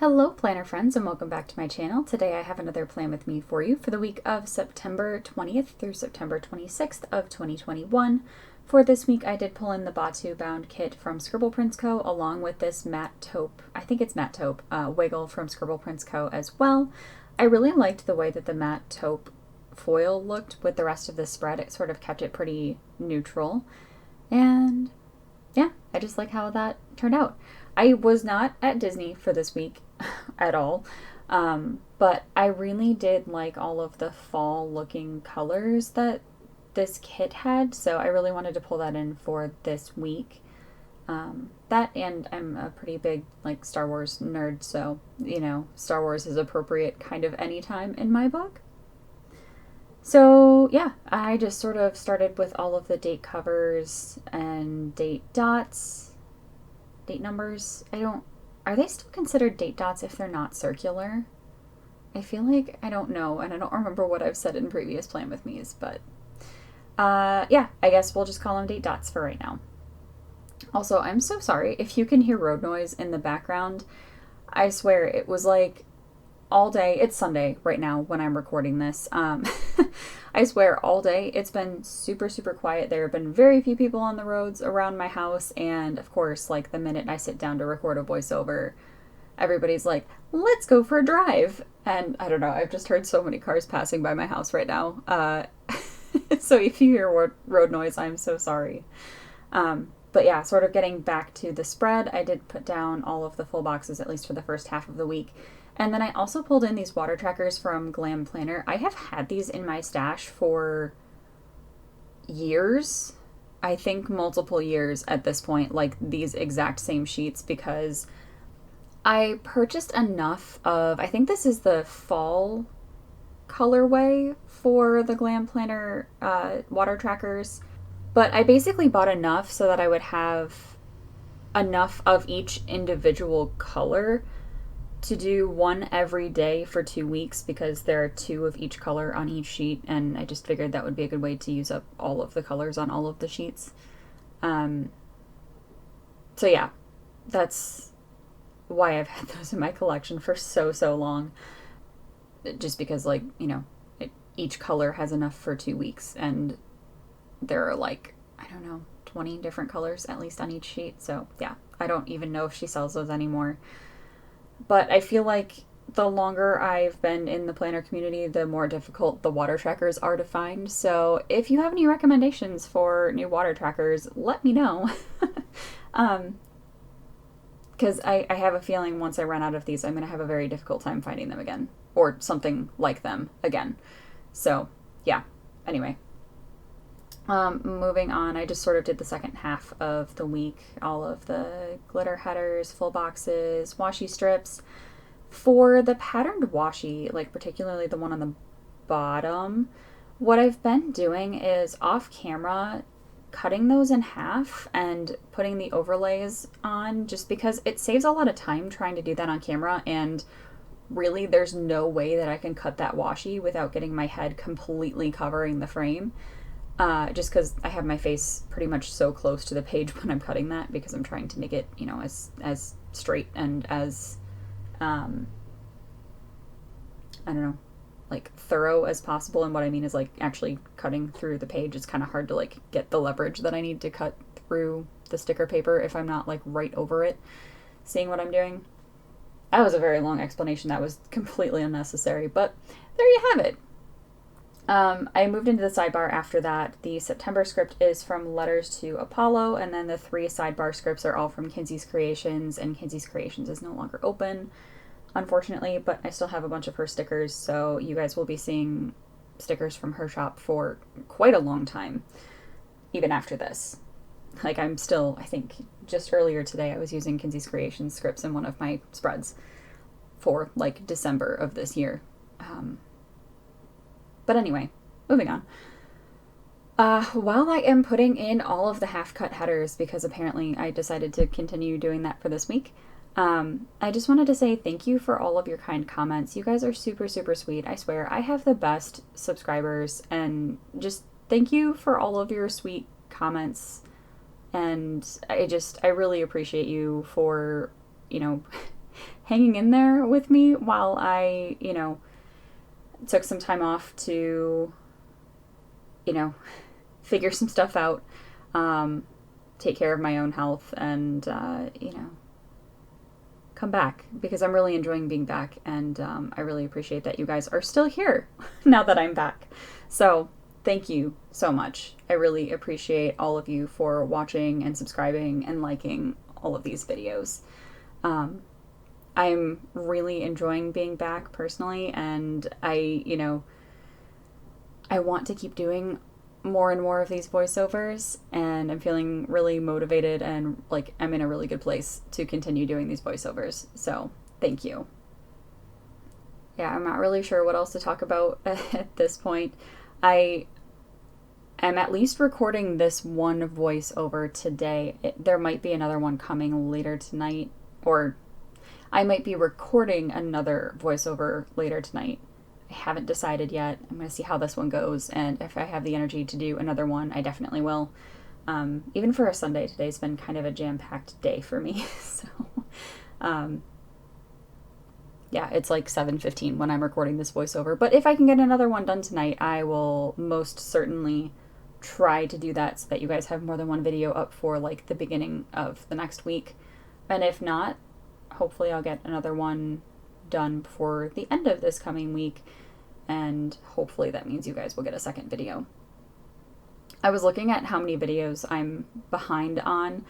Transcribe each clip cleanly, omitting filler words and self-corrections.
Hello planner friends and welcome back to my channel. Today I have another plan with me for you for the week of September 20th through September 26th of 2021. For this week I did pull in the Batuu bound kit from Scribble Co. along with this matte taupe, I think it's matte taupe, wiggle from Scribble Co. as well. I really liked the way that the matte taupe foil looked with the rest of the spread. It sort of kept it pretty neutral, and yeah, I just like how that turned out. I was not at Disney for this week at all, but I really did like all of the fall looking colors that this kit had, so I really wanted to pull that in for this week. That, and I'm a pretty big like Star Wars nerd, so you know, Star Wars is appropriate kind of any time in my book. So yeah, I just sort of started with all of the date covers and date dots, date numbers. Are they still considered date dots if they're not circular? I feel like, I don't know, and I don't remember what I've said in previous Plan With Me's, but yeah, I guess we'll just call them date dots for right now. Also, I'm so sorry if you can hear road noise in the background. I swear it was like all day. It's Sunday right now when I'm recording this. I swear all day it's been super quiet. There have been very few people on the roads around my house, and of course, like the minute I sit down to record a voiceover, everybody's like, let's go for a drive. And I don't know, I've just heard so many cars passing by my house right now. So if you hear road noise, I'm so sorry. But yeah, sort of getting back to the spread, I did put down all of the full boxes, at least for the first half of the week. And then I also pulled in these water trackers from Glam Planner. I have had these in my stash for years. I think multiple years at this point, like these exact same sheets, because I purchased enough of, I think this is the fall colorway for the Glam Planner water trackers. But I basically bought enough so that I would have enough of each individual color to do one every day for 2 weeks, because there are 2 of each color on each sheet, and I just figured that would be a good way to use up all of the colors on all of the sheets. So yeah, that's why I've had those in my collection for so long. Just because, like, you know, each color has enough for 2 weeks, and there are like, I don't know, 20 different colors at least on each sheet. So yeah, I don't even know if she sells those anymore. But I feel like the longer I've been in the planner community, the more difficult the water trackers are to find. So if you have any recommendations for new water trackers, let me know. Because I have a feeling once I run out of these, I'm going to have a very difficult time finding them again, or something like them again. So yeah, anyway. Moving on, I just sort of did the second half of the week, all of the glitter headers, full boxes, washi strips. For the patterned washi, like particularly the one on the bottom, what I've been doing is off camera cutting those in half and putting the overlays on, just because it saves a lot of time trying to do that on camera, and really there's no way that I can cut that washi without getting my head completely covering the frame. Just because I have my face pretty much so close to the page when I'm cutting that, because I'm trying to make it, you know, as straight and as, I don't know, like thorough as possible. And what I mean is like actually cutting through the page. It's kind of hard to like get the leverage that I need to cut through the sticker paper if I'm not like right over it, seeing what I'm doing. That was a very long explanation. That was completely unnecessary, but there you have it. I moved into the sidebar after that. The September script is from Letters to Apollo, and then the 3 sidebar scripts are all from Kinzi's Creations, and Kinzi's Creations is no longer open, unfortunately, but I still have a bunch of her stickers, so you guys will be seeing stickers from her shop for quite a long time, even after this. Like, I'm still, I think, just earlier today I was using Kinzi's Creations scripts in one of my spreads for, like, December of this year. But anyway, moving on. While I am putting in all of the half-cut headers, because apparently I decided to continue doing that for this week, I just wanted to say thank you for all of your kind comments. You guys are super sweet. I swear, I have the best subscribers, and just thank you for all of your sweet comments. And I really appreciate you for, you know, hanging in there with me while I, you know, took some time off to, you know, figure some stuff out, take care of my own health, and, you know, come back, because I'm really enjoying being back, and I really appreciate that you guys are still here now that I'm back. So thank you so much. I really appreciate all of you for watching and subscribing and liking all of these videos. I'm really enjoying being back personally, and I want to keep doing more and more of these voiceovers, and I'm feeling really motivated and like I'm in a really good place to continue doing these voiceovers. So thank you. Yeah, I'm not really sure what else to talk about at this point. I am at least recording this one voiceover today. There might be another one coming later tonight, or I might be recording another voiceover later tonight. I haven't decided yet. I'm going to see how this one goes, and if I have the energy to do another one, I definitely will. Even for a Sunday, today's been kind of a jam-packed day for me. So, yeah, it's like 7:15 when I'm recording this voiceover. But if I can get another one done tonight, I will most certainly try to do that so that you guys have more than one video up for like the beginning of the next week. And if not, hopefully I'll get another one done before the end of this coming week, and hopefully that means you guys will get a second video. I was looking at how many videos I'm behind on,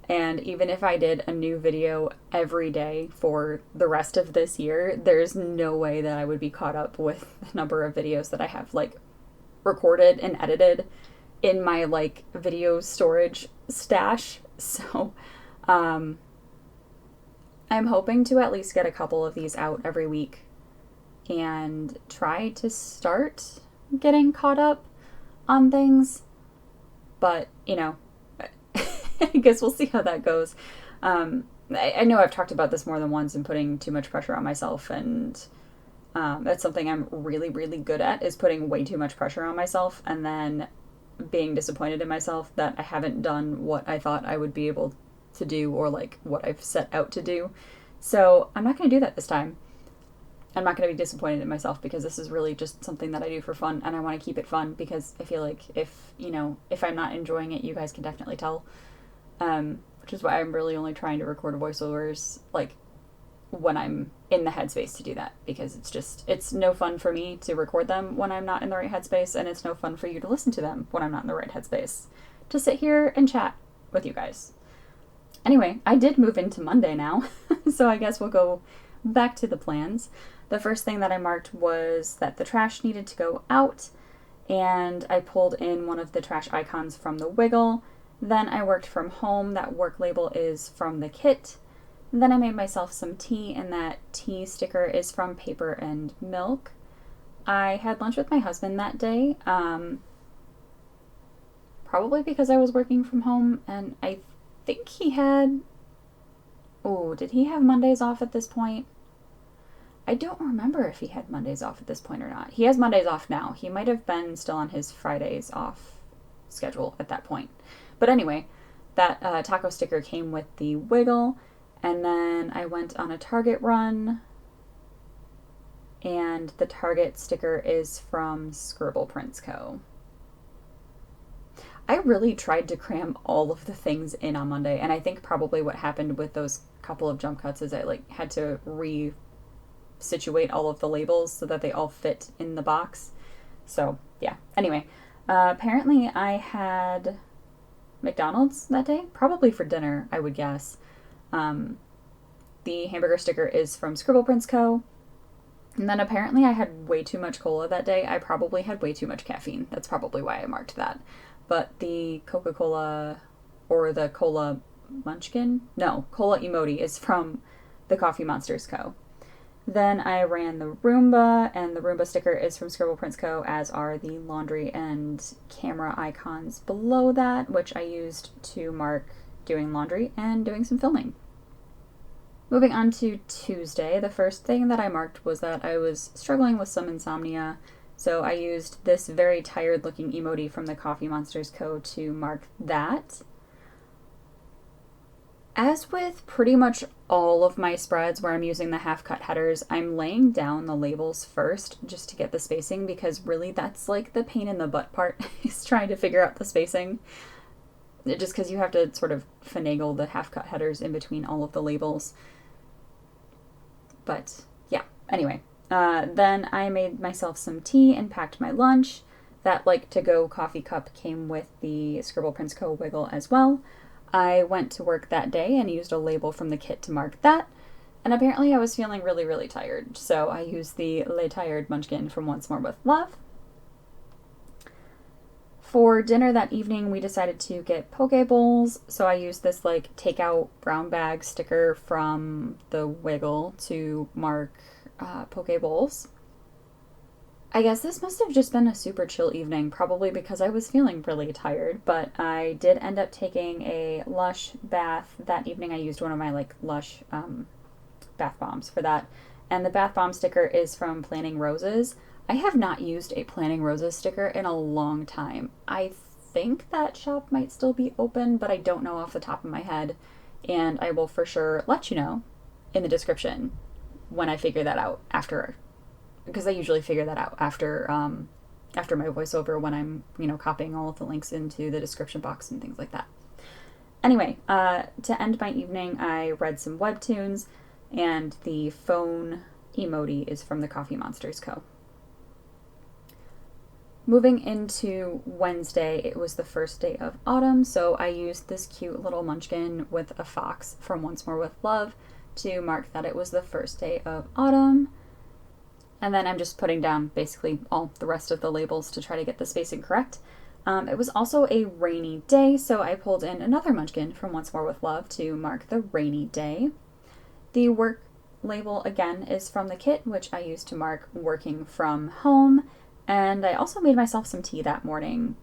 and even if I did a new video every day for the rest of this year, there's no way that I would be caught up with the number of videos that I have like recorded and edited in my like video storage stash. So I'm hoping to at least get a couple of these out every week and try to start getting caught up on things. But, you know, I guess we'll see how that goes. I know I've talked about this more than once and putting too much pressure on myself, and that's something I'm really, really good at, is putting way too much pressure on myself and then being disappointed in myself that I haven't done what I thought I would be able to do, or like what I've set out to do. So I'm not going to do that this time. I'm not going to be disappointed in myself, because this is really just something that I do for fun, and I want to keep it fun, because I feel like if I'm not enjoying it, you guys can definitely tell. Which is why I'm really only trying to record voiceovers like when I'm in the headspace to do that, because it's no fun for me to record them when I'm not in the right headspace, and it's no fun for you to listen to them when I'm not in the right headspace, to sit here and chat with you guys. Anyway, I did move into Monday now, so I guess we'll go back to the plans. The first thing that I marked was that the trash needed to go out, and I pulled in one of the trash icons from the Wiggle. Then I worked from home. That work label is from the kit. Then I made myself some tea, and that tea sticker is from Paper and Milk. I had lunch with my husband that day, probably because I was working from home, and I think he had... Oh, did he have Mondays off at this point? I don't remember if he had Mondays off at this point or not. He has Mondays off now. He might have been still on his Fridays off schedule at that point. But anyway, that taco sticker came with the Wiggle, and then I went on a Target run, and the Target sticker is from Scribble Prints Co. I really tried to cram all of the things in on Monday, and I think probably what happened with those couple of jump cuts is I like had to situate all of the labels so that they all fit in the box. So yeah, anyway, apparently I had McDonald's that day, probably for dinner, I would guess. The hamburger sticker is from Scribble Prints Co. And then apparently I had way too much cola that day. I probably had way too much caffeine. That's probably why I marked that. But the Coca-Cola, or the Cola Munchkin? No, Cola emoji is from the Coffee Monsters Co. Then I ran the Roomba, and the Roomba sticker is from Scribble Prints Co., as are the laundry and camera icons below that, which I used to mark doing laundry and doing some filming. Moving on to Tuesday, the first thing that I marked was that I was struggling with some insomnia, so I used this very tired-looking emoji from the Coffee Monsters Co. to mark that. As with pretty much all of my spreads where I'm using the half-cut headers, I'm laying down the labels first just to get the spacing, because really that's like the pain in the butt part is trying to figure out the spacing. Just because you have to sort of finagle the half-cut headers in between all of the labels. But yeah, anyway. Then I made myself some tea and packed my lunch. That like to-go coffee cup came with the Scribble Prints Co. wiggle as well. I went to work that day and used a label from the kit to mark that. And apparently I was feeling really, really tired. So I used the Les Tired Munchkin from Once More with Love. For dinner that evening, we decided to get poke bowls. So I used this like takeout brown bag sticker from the wiggle to mark poke bowls. I guess this must have just been a super chill evening, probably because I was feeling really tired, but I did end up taking a Lush bath. That evening I used one of my like Lush bath bombs for that, and the bath bomb sticker is from Planting Roses. I have not used a Planting Roses sticker in a long time. I think that shop might still be open, but I don't know off the top of my head, and I will for sure let you know in the description when I figure that out after, because I usually figure that out after my voiceover when I'm, copying all of the links into the description box and things like that. Anyway, to end my evening, I read some webtoons, and the phone emoji is from the Coffee Monsters Co. Moving into Wednesday, it was the first day of autumn, so I used this cute little munchkin with a fox from Once More with Love to mark that it was the first day of autumn. And then I'm just putting down basically all the rest of the labels to try to get the spacing correct. It was also a rainy day, so I pulled in another munchkin from Once More with Love to mark the rainy day. The work label, again, is from the kit, which I used to mark working from home. And I also made myself some tea that morning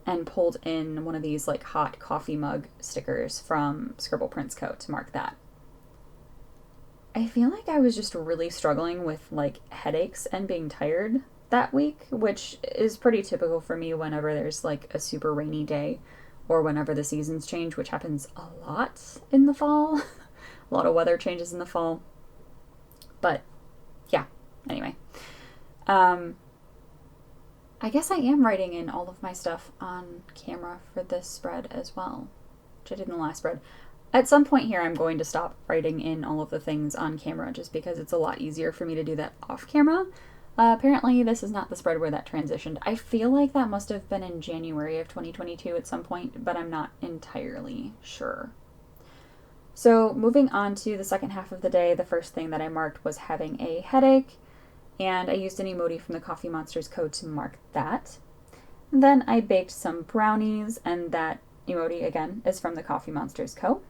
and pulled in one of these like hot coffee mug stickers from Scribble Prints Co. to mark that. I feel like I was just really struggling with like headaches and being tired that week, which is pretty typical for me whenever there's like a super rainy day or whenever the seasons change, which happens a lot in the fall. A lot of weather changes in the fall. But yeah, anyway. I guess I am writing in all of my stuff on camera for this spread as well, which I did in the last spread. At some point here, I'm going to stop writing in all of the things on camera just because it's a lot easier for me to do that off camera. Apparently, this is not the spread where that transitioned. I feel like that must have been in January of 2022 at some point, but I'm not entirely sure. So moving on to the second half of the day, the first thing that I marked was having a headache, and I used an emoji from the Coffee Monsters Co. to mark that. Then I baked some brownies, and that emoji, again, is from the Coffee Monsters Co.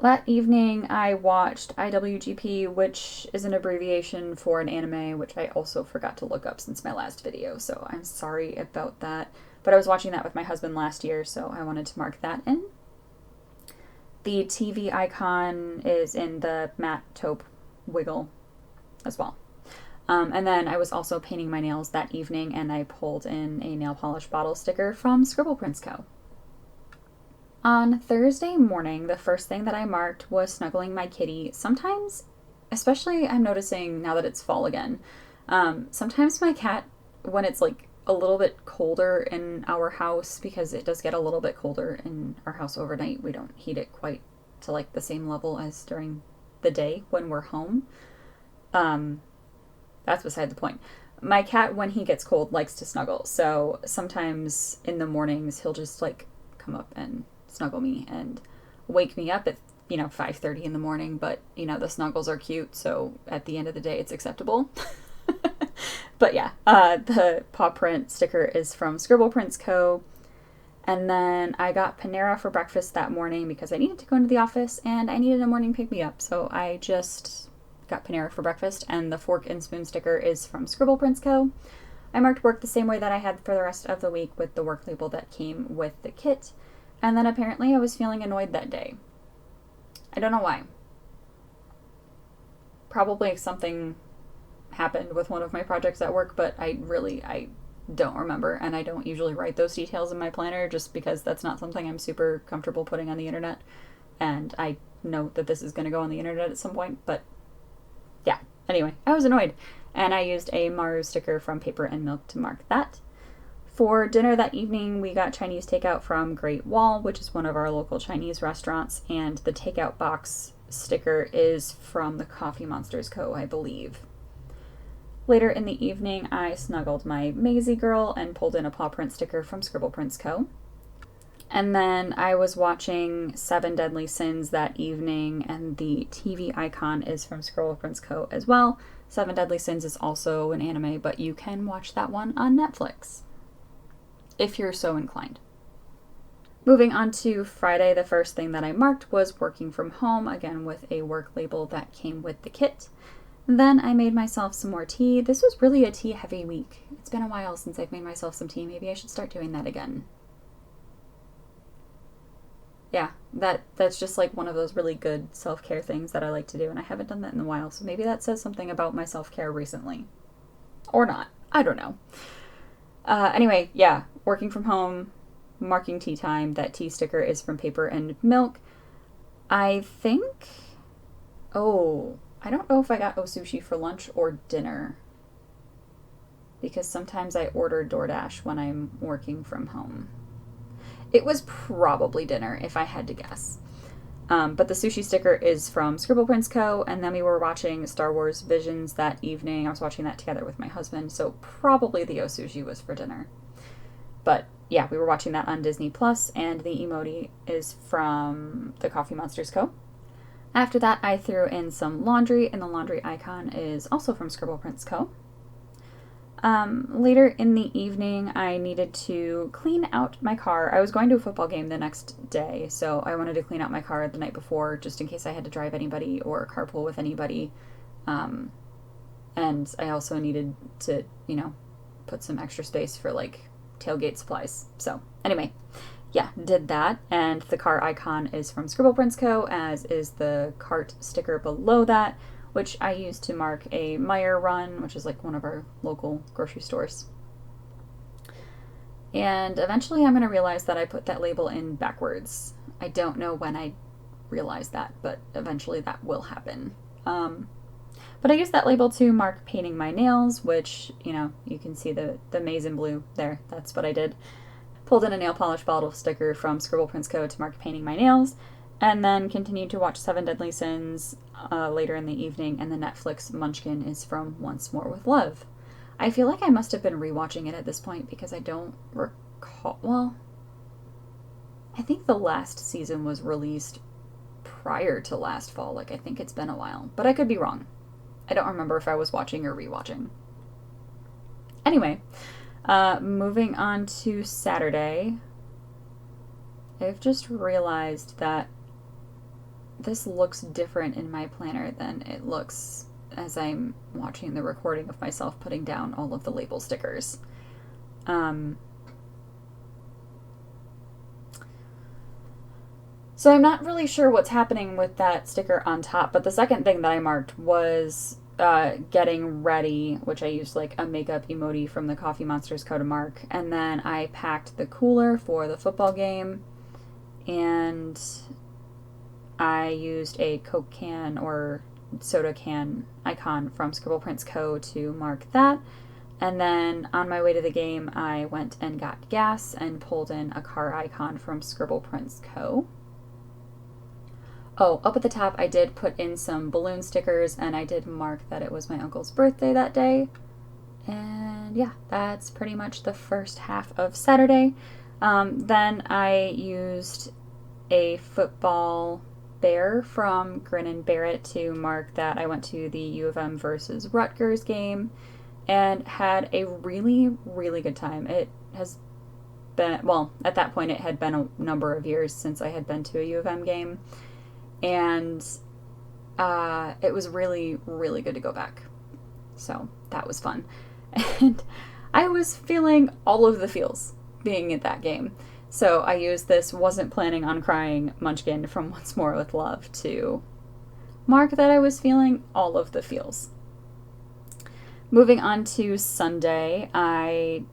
That evening, I watched IWGP, which is an abbreviation for an anime, which I also forgot to look up since my last video, so I'm sorry about that. But I was watching that with my husband last year, so I wanted to mark that in. The TV icon is in the matte taupe wiggle as well. And then I was also painting my nails that evening, and I pulled in a nail polish bottle sticker from Scribble Prints Co. On Thursday morning, the first thing that I marked was snuggling my kitty. Sometimes, especially I'm noticing now that it's fall again, sometimes my cat, when it's like a little bit colder in our house, because it does get a little bit colder in our house overnight, we don't heat it quite to like the same level as during the day when we're home. That's beside the point. My cat, when he gets cold, likes to snuggle. So sometimes in the mornings, he'll just like come up and snuggle me and wake me up at, 5:30 in the morning. But, the snuggles are cute. So at the end of the day, it's acceptable. But yeah, the paw print sticker is from Scribble Prints Co. And then I got Panera for breakfast that morning because I needed to go into the office and I needed a morning pick-me-up. So I just got Panera for breakfast, and the fork and spoon sticker is from Scribble Prints Co. I marked work the same way that I had for the rest of the week with the work label that came with the kit. And then apparently I was feeling annoyed that day. I don't know why. Probably something happened with one of my projects at work, but I don't remember, and I don't usually write those details in my planner just because that's not something I'm super comfortable putting on the internet. And I know that this is going to go on the internet at some point, but yeah. Anyway, I was annoyed, and I used a Maru sticker from Paper and Milk to mark that. For dinner that evening, we got Chinese takeout from Great Wall, which is one of our local Chinese restaurants, and the takeout box sticker is from the Coffee Monsters Co., I believe. Later in the evening, I snuggled my Maisie girl and pulled in a paw print sticker from Scribble Prints Co. And then I was watching Seven Deadly Sins that evening, and the TV icon is from Scribble Prints Co. as well. Seven Deadly Sins is also an anime, but you can watch that one on Netflix, if you're so inclined. Moving on to Friday, the first thing that I marked was working from home, again with a work label that came with the kit. Then I made myself some more tea. This was really a tea-heavy week. It's been a while since I've made myself some tea. Maybe I should start doing that again. Yeah, that's just like one of those really good self-care things that I like to do, and I haven't done that in a while, so maybe that says something about my self-care recently. Or not. I don't know. Anyway, yeah, working from home, marking tea time. That tea sticker is from Paper and Milk. I think... Oh, I don't know if I got sushi for lunch or dinner, because sometimes I order DoorDash when I'm working from home. It was probably dinner, if I had to guess. But the sushi sticker is from Scribble Prints Co., and then we were watching Star Wars Visions that evening. I was watching that together with my husband, so probably the sushi was for dinner. But yeah, we were watching that on Disney+, and the emoji is from the Coffee Monsters Co. After that, I threw in some laundry, and the laundry icon is also from Scribble Prints Co. Later in the evening, I needed to clean out my car. I was going to a football game the next day, so I wanted to clean out my car the night before, just in case I had to drive anybody or carpool with anybody. And I also needed to, put some extra space for, tailgate supplies. So, anyway, yeah, did that, and the car icon is from Scribble Prints Co., as is the cart sticker below that, which I used to mark a Meijer run, which is one of our local grocery stores. And eventually I'm going to realize that I put that label in backwards. I don't know when I realized that, but eventually that will happen. But I used that label to mark painting my nails, which, you can see the maize and blue there. That's what I did. Pulled in a nail polish bottle sticker from Scribble Prints Co. to mark painting my nails, and then continued to watch Seven Deadly Sins later in the evening, and the Netflix Munchkin is from Once More with Love. I feel like I must have been rewatching it at this point because I don't recall... Well, I think the last season was released prior to last fall. I think it's been a while, but I could be wrong. I don't remember if I was watching or rewatching. Anyway, moving on to Saturday, I've just realized that this looks different in my planner than it looks as I'm watching the recording of myself putting down all of the label stickers. So I'm not really sure what's happening with that sticker on top, but the second thing that I marked was getting ready, which I used a makeup emoji from the Coffee Monsters Co. to mark, and then I packed the cooler for the football game, and I used a Coke can or soda can icon from Scribble Prints Co. to mark that. And then on my way to the game, I went and got gas and pulled in a car icon from Scribble Prints Co. Oh, up at the top, I did put in some balloon stickers, and I did mark that it was my uncle's birthday that day. And yeah, that's pretty much the first half of Saturday. Then I used a football bear from Grin and Bear It to mark that I went to the U of M versus Rutgers game and had a really, really good time. It has been, well, at that point it had been a number of years since I had been to a U of M game, and it was really, really good to go back. So that was fun. And I was feeling all of the feels being at that game. So I used this wasn't planning on crying munchkin from Once More with Love to mark that I was feeling all of the feels. Moving on to Sunday, I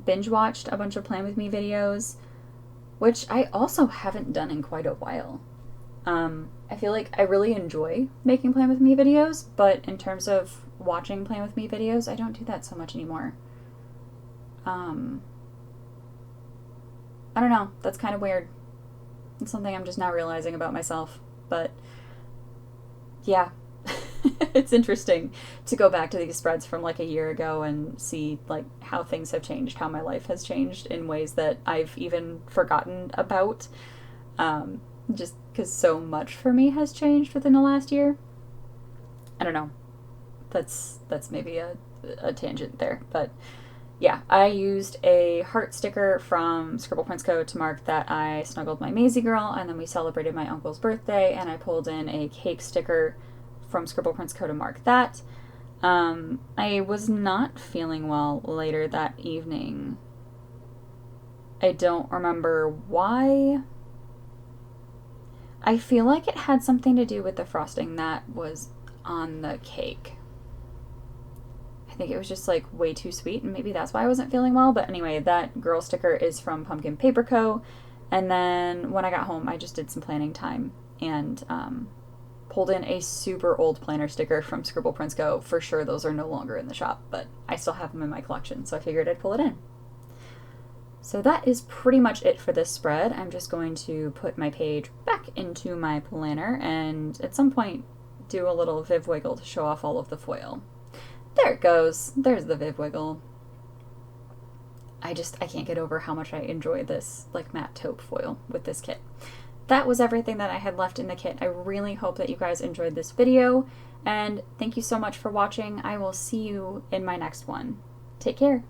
binge watched a bunch of Plan With Me videos, which I also haven't done in quite a while. I feel like I really enjoy making Plan With Me videos, but in terms of watching Plan With Me videos, I don't do that so much anymore. I don't know. That's kind of weird. It's something I'm just now realizing about myself. But yeah, it's interesting to go back to these spreads from like a year ago and see like how things have changed, how my life has changed in ways that I've even forgotten about. Just because so much for me has changed within the last year. I don't know. That's maybe a tangent there, but yeah, I used a heart sticker from Scribble Co. to mark that I snuggled my Maisie girl, and then we celebrated my uncle's birthday, and I pulled in a cake sticker from Scribble Co. to mark that. I was not feeling well later that evening. I don't remember why. I feel like it had something to do with the frosting that was on the cake. I think it was just like way too sweet, and maybe that's why I wasn't feeling well. But anyway, that girl sticker is from Pumpkin Paper Co. And then when I got home, I just did some planning time and pulled in a super old planner sticker from Scribble Co. For sure, those are no longer in the shop, but I still have them in my collection, so I figured I'd pull it in. So that is pretty much it for this spread. I'm just going to put my page back into my planner and at some point do a little Viv Wiggle to show off all of the foil. There it goes. There's the Viv Wiggle. I can't get over how much I enjoy this like matte taupe foil with this kit. That was everything that I had left in the kit. I really hope that you guys enjoyed this video, and thank you so much for watching. I will see you in my next one. Take care.